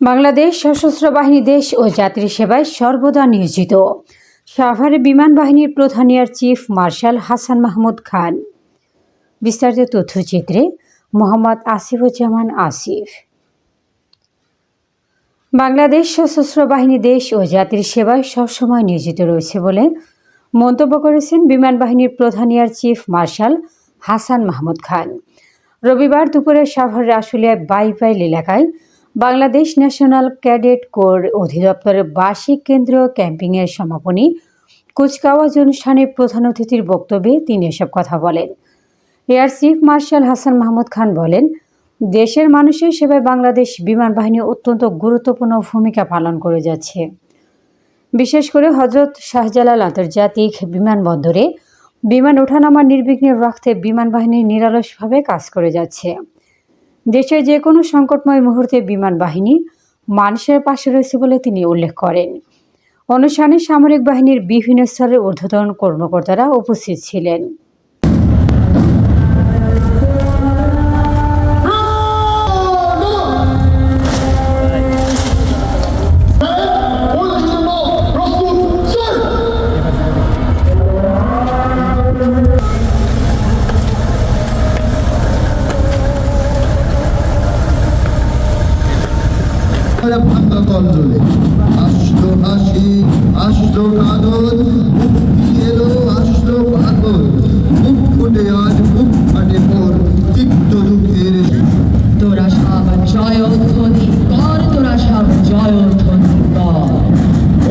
বাংলাদেশ সশস্ত্র বাহিনী দেশ ও জাতির সেবায় সর্বদা নিয়োজিত। সাভারে বিমান বাহিনীর প্রধান air chief marshal Hasan Mahmud Khan. বিস্তারিত তথ্যচিত্রে মোহাম্মদ আসিফুজ্জামান আসিফ। বাংলাদেশ সশস্ত্র বাহিনী দেশ ও জাতির সেবায় সবসময় নিয়োজিত রয়েছে বলে মন্তব্য করেছেন বিমান বাহিনীর প্রধান air chief marshal Hasan Mahmud Khan. রবিবার দুপুরে সাভারের আশুলিয়ায় বাইপাইল এলাকায় বাংলাদেশ ন্যাশনাল ক্যাডেট কোর অধিদপ্তরের বার্ষিক কেন্দ্রীয় ক্যাম্পিংয়ের সমাপনী কুচকাওয়াজ অনুষ্ঠানে প্রধান অতিথির বক্তব্যে তিনি এসব কথা বলেন। Air chief marshal Hasan Mahmud Khan বলেন, দেশের মানুষের সেবায় বাংলাদেশ বিমান বাহিনী অত্যন্ত গুরুত্বপূর্ণ ভূমিকা পালন করে যাচ্ছে। বিশেষ করে হজরত শাহজালাল আন্তর্জাতিক বিমানবন্দরে বিমান ওঠানামা নির্বিঘ্নে রাখতে বিমান বাহিনী নিরলসভাবে কাজ করে যাচ্ছে। দেশের যে কোনো সংকটময় মুহূর্তে বিমান বাহিনী মানুষের পাশে রয়েছে বলে তিনি উল্লেখ করেন। অনুষ্ঠানে সামরিক বাহিনীর বিভিন্ন স্তরের ঊর্ধ্বতন কর্মকর্তারা উপস্থিত ছিলেন। আসলো হাসি, আসলো কাগজ, মুক্তি এলো, আসলো পাগল, মুখ ফুটে আজ মুখ ফাটে মোর তিক্ত দুঃখের। তোরা সব জয় ধ্বনি কর, তোরা সব জয় ধ্বনি কর।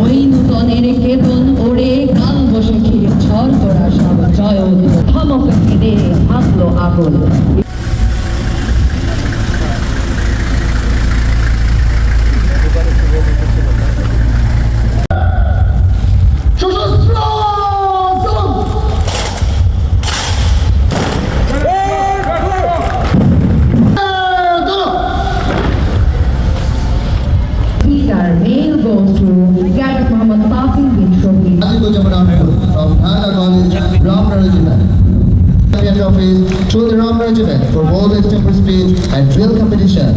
ওই নূতনের কেতন ওড়ে কাল বসে ঝড়, তোরা সব জয় ধমক খেদে থাকলো আগুন। Our mail goes to Cadet Mohammad Tafin bin Shobi. From Dhaka College, Ramnagar Regiment. Office to the Ramnagar Regiment for bold extemporary speech and drill competition.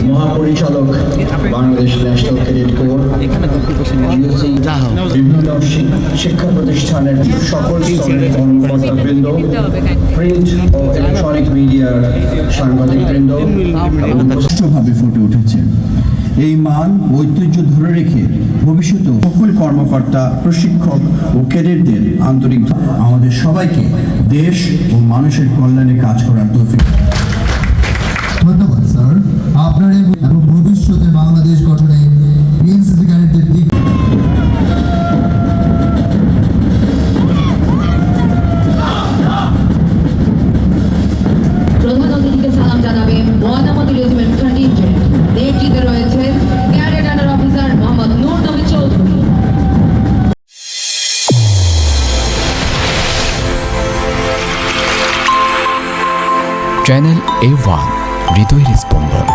মহাপরিচালক বাংলাদেশ ন্যাশনাল ক্যাডেট কোর, বিভিন্ন শিক্ষা প্রতিষ্ঠানের সকল স্তরের কর্মকর্তাবৃন্দ, প্রিন্ট ও ইলেকট্রনিক মিডিয়ার সাংবাদিকবৃন্দ স্পষ্টভাবে ফুটে উঠেছে। এই মান ঐতিহ্য ধরে রেখে ভবিষ্যতে সকল কর্মকর্তা, প্রশিক্ষক ও ক্যাডেটদের আন্তরিক আমাদের সবাইকে দেশ ও মানুষের কল্যাণে কাজ করার তৌফিক। ধন্যবাদ স্যার, আপনার এবং ভবিষ্যতে বাংলাদেশ গঠনে বিএনসিসি ক্যাডেটদের দিক প্রধান অতিথিকে সালাম জানাবেন ময়নামতি রেজিমেন্ট কন্টিনজেন্ট। নেতৃত্বে রয়েছেন ক্যাডেট আন্ডার অফিসার মোহাম্মদ নূর নবী চৌধুরী। চ্যানেল A1 হৃদয়ের স্পন্দন।